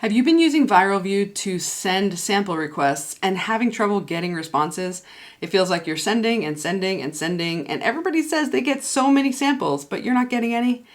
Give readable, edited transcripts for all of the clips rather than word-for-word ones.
Have you been using Viral Vue to send sample requests and having trouble getting responses? It feels like you're sending and sending and sending, and everybody says they get so many samples, but you're not getting any.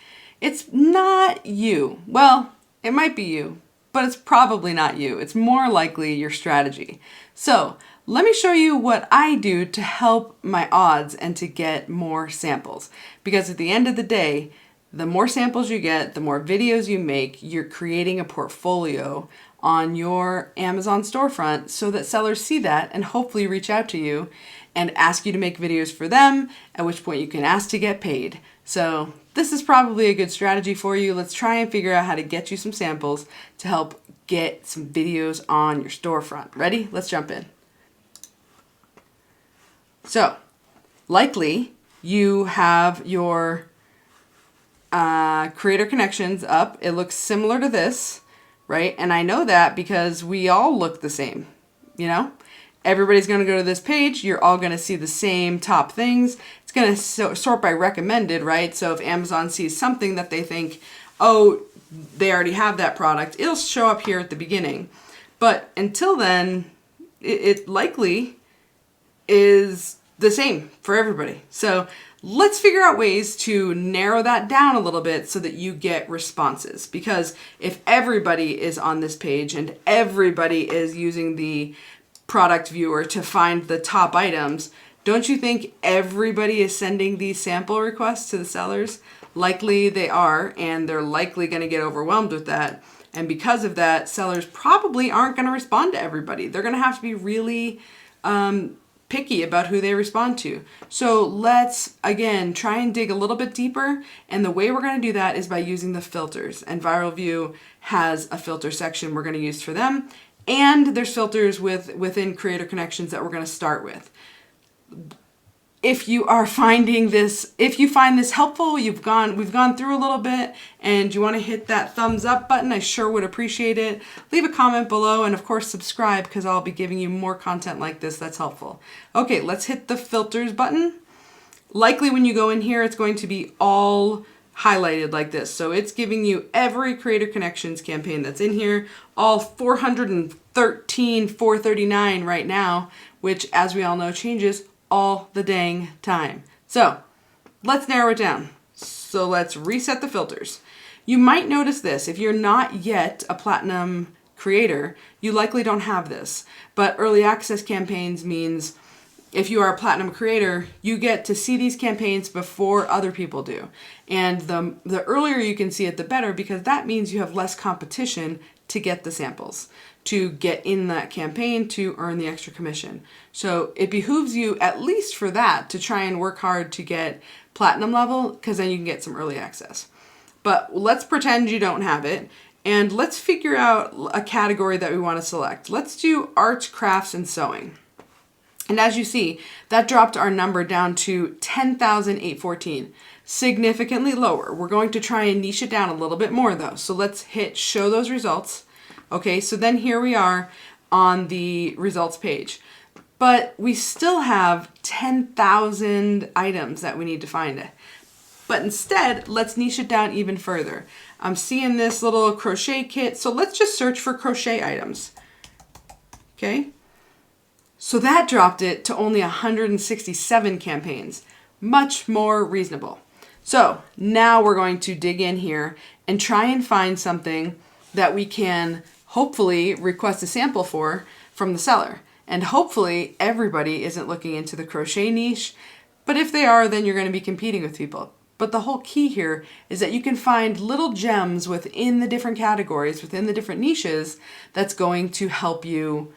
It's not you. Well, it might be you, but it's probably not you. It's more likely your strategy. So let me show you what I do to help my odds and to get more samples. Because at the end of the day, the more samples you get, the more videos you make, you're creating a portfolio on your Amazon storefront so that sellers see that and hopefully reach out to you and ask you to make videos for them, at which point you can ask to get paid. So this is probably a good strategy for you. Let's try and figure out how to get you some samples to help get some videos on your storefront. Ready? Let's jump in. So likely you have your creator connections up. It looks similar to this, right? And I know that because we all look the same, you know? Everybody's going to go to this page. You're all going to see the same top things. It's going to sort by recommended, right? So if Amazon sees something that they think, oh, they already have that product, it'll show up here at the beginning. But until then, it likely is the same for everybody. So let's figure out ways to narrow that down a little bit so that you get responses. Because if everybody is on this page and everybody is using the product viewer to find the top items, don't you think everybody is sending these sample requests to the sellers? Likely they are, and they're likely going to get overwhelmed with that. And because of that, sellers probably aren't going to respond to everybody. They're going to have to be really picky about who they respond to. So let's, again, try and dig a little bit deeper. And the way we're going to do that is by using the filters. And Viral Vue has a filter section we're going to use for them. And there's filters within Creator Connections that we're going to start with. If you are finding this, if you find this helpful, we've gone through a little bit and you want to hit that thumbs up button, I sure would appreciate it. Leave a comment below and of course subscribe because I'll be giving you more content like this that's helpful. Okay, let's hit the filters button. Likely when you go in here, it's going to be all highlighted like this. So it's giving you every Creator Connections campaign that's in here, all 413, 439 right now, which as we all know changes all the dang time. So let's narrow it down. So let's reset the filters. You might notice this. If you're not yet a platinum creator, you likely don't have this. But early access campaigns means if you are a platinum creator, you get to see these campaigns before other people do. And the earlier you can see it, the better, because that means you have less competition to get the samples, to get in that campaign, to earn the extra commission. So it behooves you, at least for that, to try and work hard to get platinum level, because then you can get some early access. But let's pretend you don't have it, and let's figure out a category that we want to select. Let's do arts, crafts, and sewing. And as you see, that dropped our number down to 10,814, significantly lower. We're going to try and niche it down a little bit more though. So let's hit show those results. Okay, so then here we are on the results page. But we still have 10,000 items that we need to find. But instead, let's niche it down even further. I'm seeing this little crochet kit, so let's just search for crochet items. Okay. So that dropped it to only 167 campaigns, much more reasonable. So now we're going to dig in here and try and find something that we can hopefully request a sample from the seller. And hopefully everybody isn't looking into the crochet niche, but if they are, then you're going to be competing with people. But the whole key here is that you can find little gems within the different categories, within the different niches, that's going to help you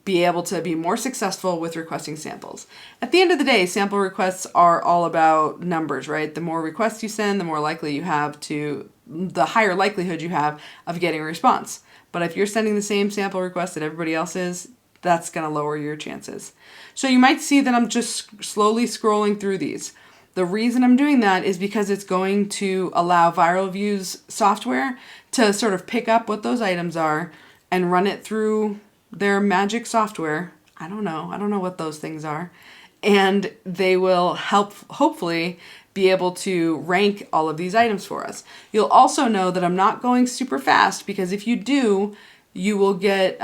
be able to be more successful with requesting samples. At the end of the day, sample requests are all about numbers, right? The more requests you send, the higher likelihood you have of getting a response. But if you're sending the same sample request that everybody else is, that's going to lower your chances. So you might see that I'm just slowly scrolling through these. The reason I'm doing that is because it's going to allow Viral Vue's software to sort of pick up what those items are and run it through their magic software. I don't know what those things are. And they will help, hopefully, be able to rank all of these items for us. You'll also know that I'm not going super fast, because if you do, you will get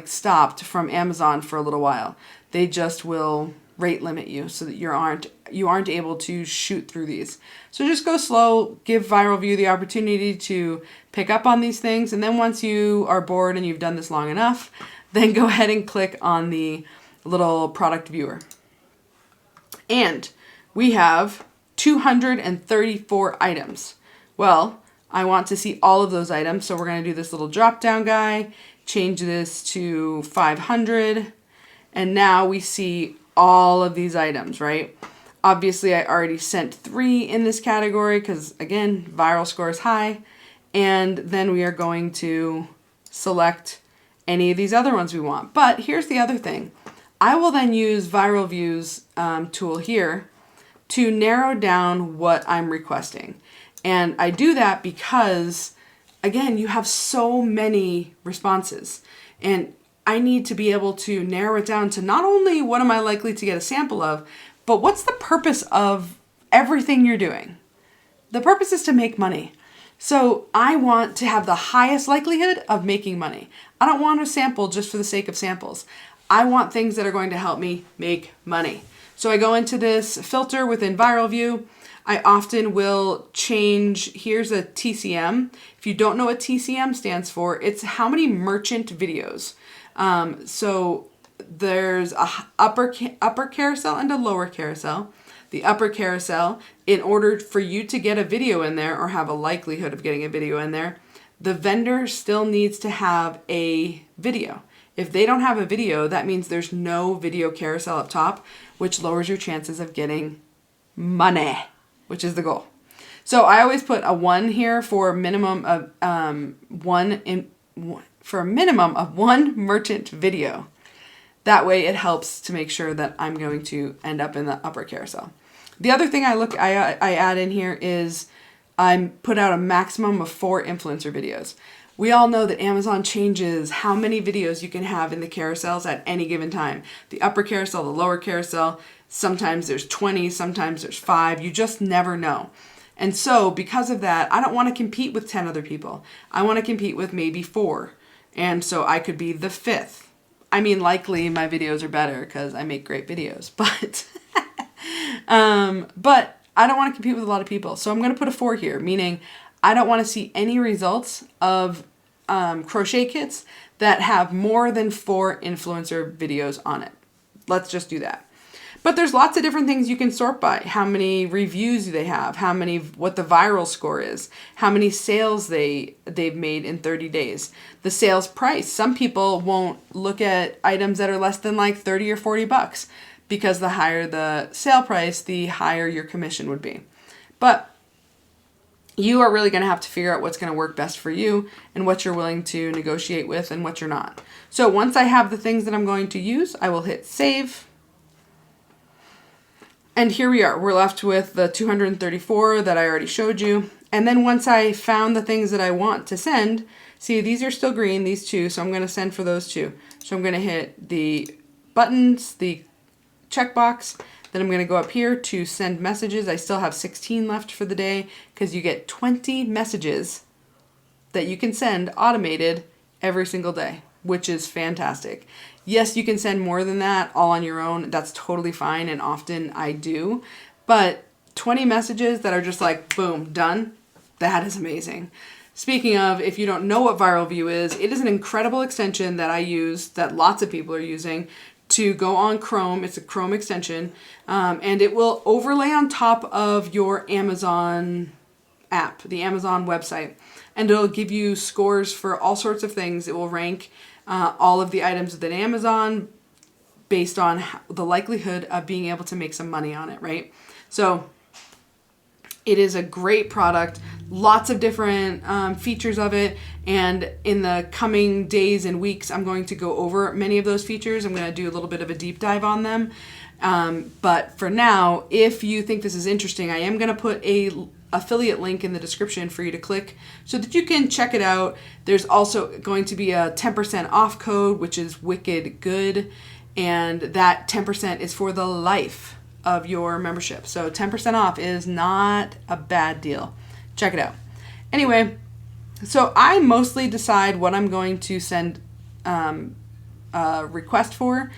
stopped from Amazon for a little while. They just will rate limit you so that you aren't able to shoot through these. So just go slow, give Viral Vue the opportunity to pick up on these things, and then once you are bored and you've done this long enough, then go ahead and click on the little product viewer. And we have 234 items. Well, I want to see all of those items, so we're going to do this little drop down guy, change this to 500, and now we see all of these items, right? Obviously, I already sent 3 in this category because, again, viral score is high. And then we are going to select any of these other ones we want. But here's the other thing. I will then use Viral Vue's tool here to narrow down what I'm requesting. And I do that because, again, you have so many responses. And I need to be able to narrow it down to not only what am I likely to get a sample of, but what's the purpose of everything you're doing? The purpose is to make money. So I want to have the highest likelihood of making money. I don't want a sample just for the sake of samples. I want things that are going to help me make money. So I go into this filter within Viral Vue. I often will change, here's a TCM. If you don't know what TCM stands for, it's how many merchant videos. So there's a upper carousel and a lower carousel. The upper carousel, in order for you to get a video in there or have a likelihood of getting a video in there, the vendor still needs to have a video. If they don't have a video, that means there's no video carousel up top, which lowers your chances of getting money, which is the goal. So I always put a 1 here for a minimum of one merchant video. That way it helps to make sure that I'm going to end up in the upper carousel. The other thing I add in here is I put out a maximum of 4 influencer videos. We all know that Amazon changes how many videos you can have in the carousels at any given time. The upper carousel, the lower carousel, sometimes there's 20, sometimes there's 5. You just never know. And so because of that, I don't want to compete with 10 other people. I want to compete with maybe 4. And so I could be the 5th. I mean, likely my videos are better because I make great videos, but but I don't want to compete with a lot of people. So I'm going to put a 4 here, meaning I don't want to see any results of crochet kits that have more than 4 influencer videos on it. Let's just do that. But there's lots of different things you can sort by. How many reviews do they have? What the viral score is? How many sales they've made in 30 days? The sales price. Some people won't look at items that are less than like 30 or 40 bucks because the higher the sale price, the higher your commission would be. But you are really going to have to figure out what's going to work best for you and what you're willing to negotiate with and what you're not. So once I have the things that I'm going to use, I will hit save. And here we are. We're left with the 234 that I already showed you. And then once I found the things that I want to send, see, these are still green, these 2, so I'm going to send for those 2. So I'm going to hit the buttons, the checkbox. Then I'm going to go up here to send messages. I still have 16 left for the day because you get 20 messages that you can send automated every single day, which is fantastic. Yes, you can send more than that all on your own. That's totally fine, and often I do. But 20 messages that are just like, boom, done, that is amazing. Speaking of, if you don't know what Viral Vue is, it is an incredible extension that I use, that lots of people are using, to go on Chrome. It's a Chrome extension, and it will overlay on top of your Amazon app, the Amazon website, and it'll give you scores for all sorts of things. It will rank all of the items within Amazon based on the likelihood of being able to make some money on it, right? So it is a great product, lots of different features of it, and in the coming days and weeks, I'm going to go over many of those features. I'm going to do a little bit of a deep dive on them. But for now, if you think this is interesting, I am going to put a affiliate link in the description for you to click so that you can check it out. There's also going to be a 10% off code, which is wicked good, and that 10% is for the life of your membership. So 10% off is not a bad deal. Check it out. Anyway, so I mostly decide what I'm going to send a request for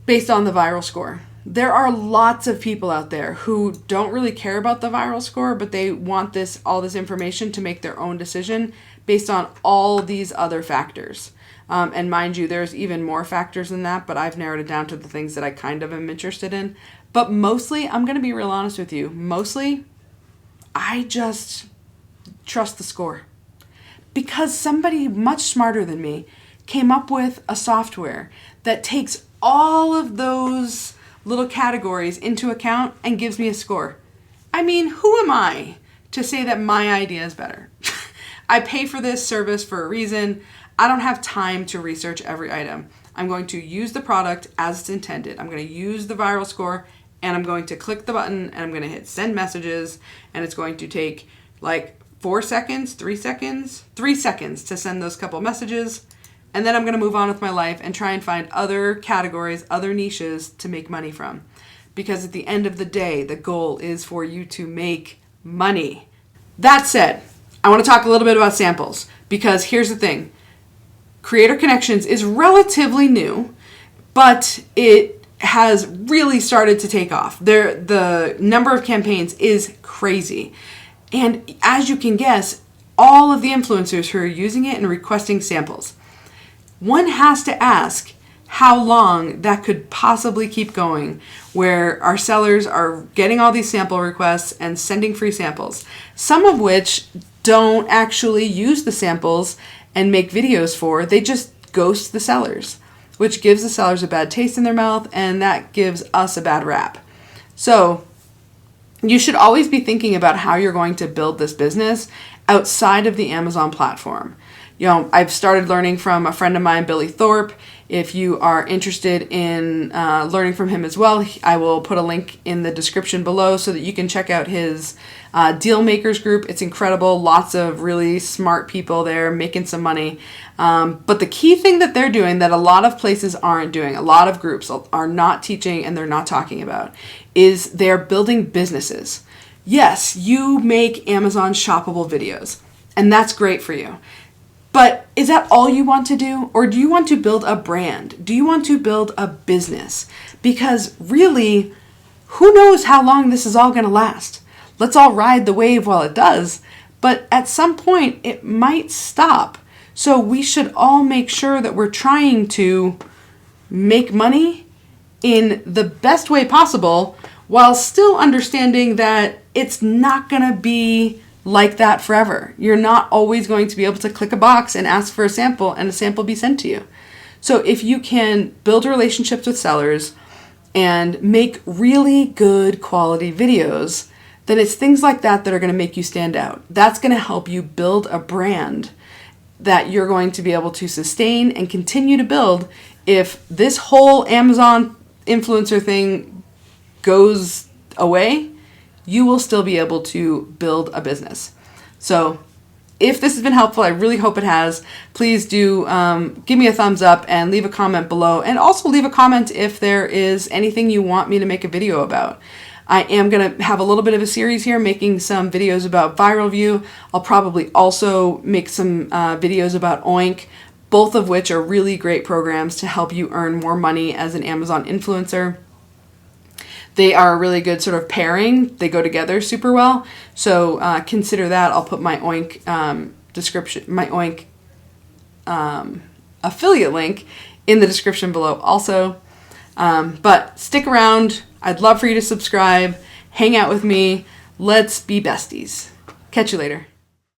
based on the viral score. There are lots of people out there who don't really care about the viral score, but they want all this information to make their own decision based on all these other factors. And mind you, there's even more factors than that, but I've narrowed it down to the things that I kind of am interested in. But mostly, I'm going to be real honest with you, mostly, I just trust the score. Because somebody much smarter than me came up with a software that takes all of those little categories into account and gives me a score. I mean, who am I to say that my idea is better? I pay for this service for a reason. I don't have time to research every item. I'm going to use the product as it's intended. I'm going to use the viral score, and I'm going to click the button, and I'm going to hit send messages, and it's going to take like 4 seconds, 3 seconds, 3 seconds to send those couple messages. And then I'm going to move on with my life and try and find other categories, other niches to make money from. Because at the end of the day, the goal is for you to make money. That said, I want to talk a little bit about samples. Because here's the thing. Creator Connections is relatively new, but it has really started to take off. The number of campaigns is crazy. And as you can guess, all of the influencers who are using it and requesting samples. One has to ask how long that could possibly keep going, where our sellers are getting all these sample requests and sending free samples, some of which don't actually use the samples and make videos for. They just ghost the sellers, which gives the sellers a bad taste in their mouth, and that gives us a bad rap. So you should always be thinking about how you're going to build this business outside of the Amazon platform. You know, I've started learning from a friend of mine, Billy Thorpe. If you are interested in learning from him as well, I will put a link in the description below so that you can check out his Deal Makers group. It's incredible. Lots of really smart people there making some money. But the key thing that they're doing that a lot of places aren't doing, a lot of groups are not teaching and they're not talking about, is they're building businesses. Yes, you make Amazon shoppable videos, and that's great for you. But is that all you want to do? Or do you want to build a brand? Do you want to build a business? Because really, who knows how long this is all going to last? Let's all ride the wave while it does. But at some point, it might stop. So we should all make sure that we're trying to make money in the best way possible while still understanding that it's not going to be like that forever. You're not always going to be able to click a box and ask for a sample and a sample be sent to you. So if you can build relationships with sellers and make really good quality videos, then it's things like that that are going to make you stand out. That's going to help you build a brand that you're going to be able to sustain and continue to build. If this whole Amazon influencer thing goes away, you will still be able to build a business. So if this has been helpful, I really hope it has. Please do give me a thumbs up and leave a comment below. And also leave a comment if there is anything you want me to make a video about. I am going to have a little bit of a series here making some videos about Viral Vue. I'll probably also make some videos about Oink, both of which are really great programs to help you earn more money as an Amazon influencer. They are a really good sort of pairing. They go together super well. So consider that. I'll put my Oink my Oink affiliate link in the description below also. But stick around. I'd love for you to subscribe. Hang out with me. Let's be besties. Catch you later.